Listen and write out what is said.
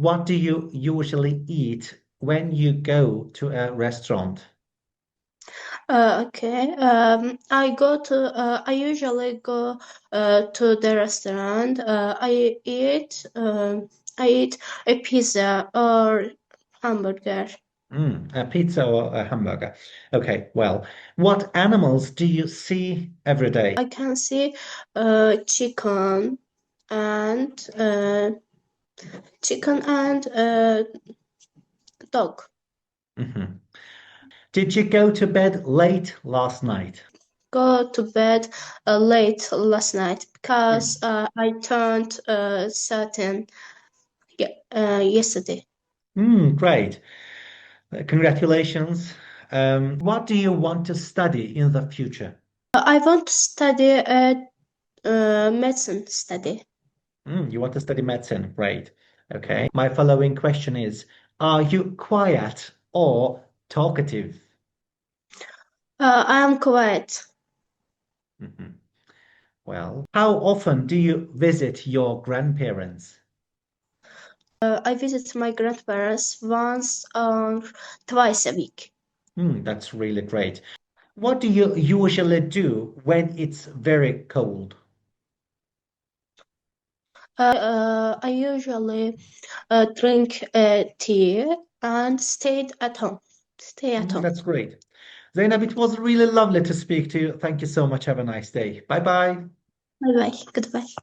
What do you usually eat when you go to a restaurant? Okay. I usually go to the restaurant. I eat a pizza or hamburger. A pizza or a hamburger. Okay, well, what animals do you see every day? I can see chicken and dog. Mhm. Did you go to bed late last night? Go to bed late last night because Mm. I turned 13 yesterday. Great. Congratulations. What do you want to study in the future? I want to study medicine study. You want to study medicine. Great. Okay. My following question is, are you quiet or talkative? I am quiet. Mhm. Well, how often do you visit your grandparents? I visit my grandparents once or twice a week. That's really great. What do you usually do when it's very cold? I usually drink tea and Stay at home. That's great. Zainab, it was really lovely to speak to you. Thank you so much. Have a nice day. Bye bye. Bye bye. Goodbye.